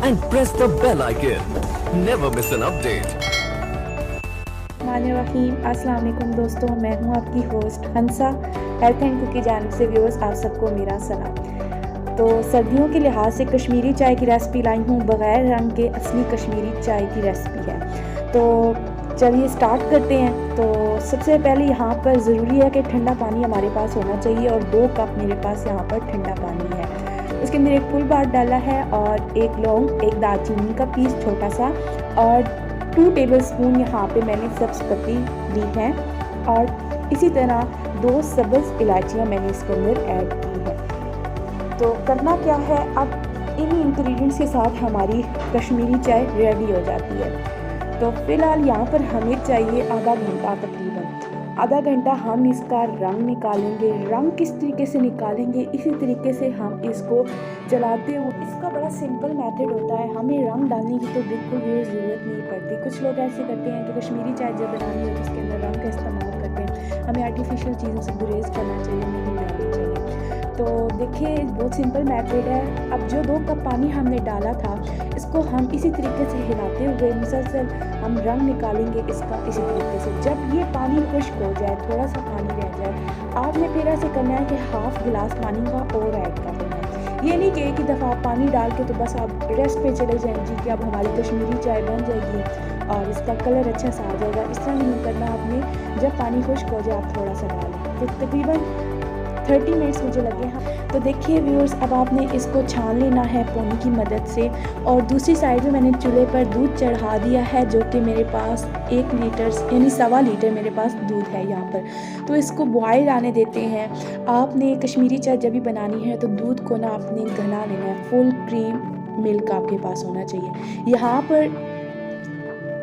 and press the bell icon. Never miss an update. अस्सलाम वालेकुम दोस्तों, मैं हूं आपकी host Hansa. Health and cook की जानिब से व्यूअर्स आप सबको मेरा सलाम। तो सर्दियों के लिहाज से कश्मीरी चाय की रेसिपी लाई हूं, बग़ैर रंग के असली कश्मीरी चाय की रेसिपी है। तो चलिए स्टार्ट करते हैं। तो सबसे पहले यहाँ पर ज़रूरी है कि ठंडा पानी हमारे पास होना चाहिए और 2 कप मेरे पास यहाँ पर ठंडा पानी है। उसके अंदर एक फुल बाट डाला है और एक लौंग, एक दालचीनी का पीस छोटा सा और 2 टेबलस्पून यहाँ पे मैंने सब्ज़ पत्ती ली है और इसी तरह 2 सब्ज़ इलायचियाँ मैंने इसके अंदर ऐड की है। तो करना क्या है, अब इन इंग्रेडिएंट्स के साथ हमारी कश्मीरी चाय रेडी हो जाती है। तो फ़िलहाल यहाँ पर हमें चाहिए आधा घंटा, तकरीबन आधा घंटा हम इसका रंग निकालेंगे। रंग किस तरीके से निकालेंगे, इसी तरीके से हम इसको चलाते हुए, इसका बड़ा सिंपल मेथड होता है। हमें रंग डालने की तो बिल्कुल भी ज़रूरत नहीं पड़ती। कुछ लोग ऐसे करते हैं कि कश्मीरी चाय जब बनानी हो तो उसके अंदर रंग का इस्तेमाल करते हैं। हमें आर्टिफिशियल चीज़ों से गुरेज करना चाहिए, नहीं डालनी चाहिए। तो देखिए बहुत सिंपल मेथड है। अब जो 2 कप पानी हमने डाला था, इसको हम इसी तरीके से हिलाते हुए मुसलसल हम रंग निकालेंगे इसका इसी तरीके से। जब ये पानी खुश्क हो जाए, थोड़ा सा पानी रह जाए, आपने फिर ऐसे करना है कि हाफ गिलास पानी का और ऐड कर देना है। ये नहीं कि एक ही दफ़ा आप पानी डाल के तो बस आप रेस्ट पे चले जाएं जी कि अब हमारी कश्मीरी चाय बन जाएगी और इसका कलर अच्छा सा आ जाएगा। इस तरह नहीं करना आपने। जब पानी खुश्क हो जाए आप थोड़ा सा डालें। तो तकरीबन 30 मिनट्स मुझे लगे हैं। तो देखिए व्यूअर्स, अब आपने इसको छान लेना है पोनी की मदद से। और दूसरी साइड में मैंने चूल्हे पर दूध चढ़ा दिया है, जो कि मेरे पास 1 लीटर यानी 1.25 लीटर मेरे पास दूध है यहाँ पर। तो इसको बॉयल आने देते हैं। आपने कश्मीरी चाय जब भी बनानी है तो दूध को ना आपने घना लेना है। फुल क्रीम मिल्क आपके पास होना चाहिए। यहाँ पर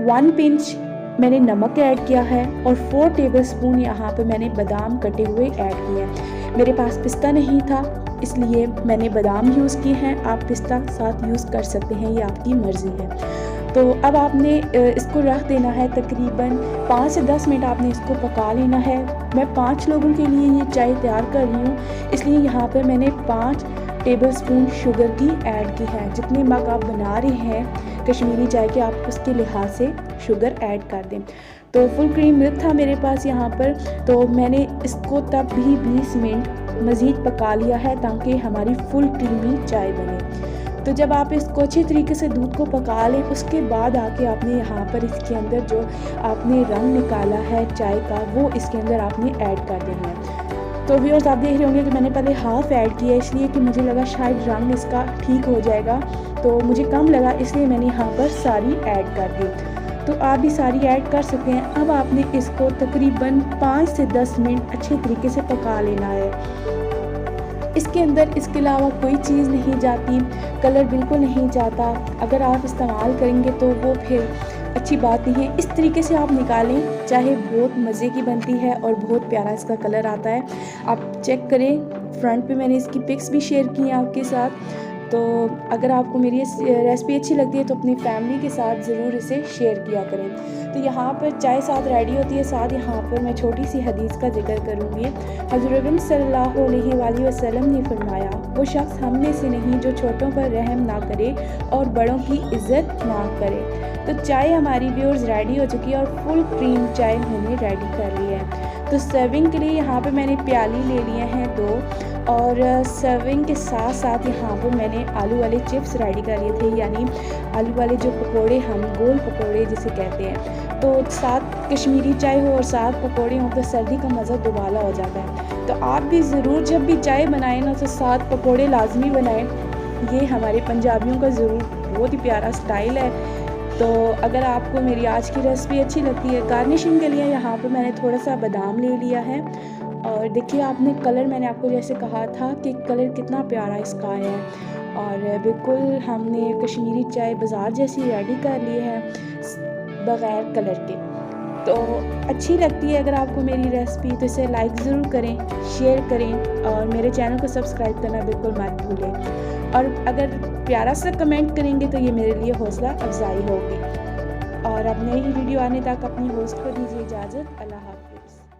1 पिंच मैंने नमक ऐड किया है और 4 टेबलस्पून यहाँ पे मैंने बादाम कटे हुए ऐड किए हैं। मेरे पास पिस्ता नहीं था इसलिए मैंने बादाम यूज़ किए हैं। आप पिस्ता साथ यूज़ कर सकते हैं, ये आपकी मर्ज़ी है। तो अब आपने इसको रख देना है। तकरीबन 5 से 10 मिनट आपने इसको पका लेना है। मैं 5 लोगों के लिए ये चाय तैयार कर रही हूँ, इसलिए यहाँ पर मैंने 5 टेबलस्पून शुगर की ऐड की है। जितने मग आप बना रहे हैं कश्मीरी चाय के, आप उसके लिहाज से शुगर ऐड कर दें। तो फुल क्रीम मिल्क था मेरे पास यहाँ पर, तो मैंने इसको तब भी 20 मिनट मज़ीद पका लिया है ताकि हमारी फुल क्रीमी चाय बने। तो जब आप इसको अच्छे तरीके से दूध को पका लें, उसके बाद आके आपने यहाँ पर इसके अंदर जो आपने रंग निकाला है चाय का, वो इसके अंदर आपने ऐड कर देना है। तो व्यूअर्स आप देख रहे होंगे कि मैंने पहले हाफ़ ऐड किया, इसलिए कि मुझे लगा शायद रंग इसका ठीक हो जाएगा, तो मुझे कम लगा, इसलिए मैंने यहाँ पर सारी ऐड कर दी। तो आप भी सारी ऐड कर सकते हैं। अब आपने इसको तकरीबन 5 से 10 मिनट अच्छे तरीके से पका लेना है। इसके अंदर इसके अलावा कोई चीज़ नहीं जाती, कलर बिल्कुल नहीं जाता। अगर आप इस्तेमाल करेंगे तो वो फिर अच्छी बात नहीं है। इस तरीके से आप निकालें, चाहे बहुत मज़े की बनती है और बहुत प्यारा इसका कलर आता है। आप चेक करें, फ्रंट पे मैंने इसकी पिक्स भी शेयर की हैं आपके साथ। तो अगर आपको मेरी रेसिपी अच्छी लगती है तो अपनी फैमिली के साथ ज़रूर इसे शेयर किया करें। तो यहाँ पर चाय साथ रेडी होती है। साथ यहाँ पर मैं छोटी सी हदीस का जिक्र करूँगी। हज़रत सल्लल्लाहु अलैहि वसल्लम ने फरमाया, वो शख्स हम में से नहीं जो छोटों पर रहम ना करे और बड़ों की इज़्ज़त ना करे। तो चाय हमारी व्यूअर्स रेडी हो चुकी है और फुल क्रीम चाय मैंने रेडी कर ली है। तो सर्विंग के लिए यहाँ पे मैंने प्याली ले लिए हैं 2 और सर्विंग के साथ साथ यहाँ पर मैंने आलू वाले चिप्स रेडी कर लिए थे, यानी आलू वाले जो पकोड़े, हम गोल पकोड़े जिसे कहते हैं। तो साथ कश्मीरी चाय हो और साथ पकोड़े हों तो सर्दी का मज़ा दुबाला हो जाता है। तो आप भी ज़रूर जब भी चाय बनाएं ना तो साथ पकोड़े लाजमी बनाएं। ये हमारे पंजाबियों का ज़रूर बहुत ही प्यारा स्टाइल है। तो अगर आपको मेरी आज की रेसिपी अच्छी लगती है, गार्निशिंग के लिए यहाँ पर मैंने थोड़ा सा बादाम ले लिया है। और देखिए आपने कलर, मैंने आपको जैसे कहा था कि कलर कितना प्यारा इसका है और बिल्कुल हमने कश्मीरी चाय बाज़ार जैसी रेडी कर ली है बग़ैर कलर के। तो अच्छी लगती है अगर आपको मेरी रेसिपी, तो इसे लाइक ज़रूर करें, शेयर करें और मेरे चैनल को सब्सक्राइब करना बिल्कुल मत भूलें। और अगर प्यारा सा कमेंट करेंगे तो ये मेरे लिए हौसला अफजाई होगी। और अब नई वीडियो आने तक अपनी होस्ट को दीजिए इजाज़त। अल्लाह हाफ़िज़।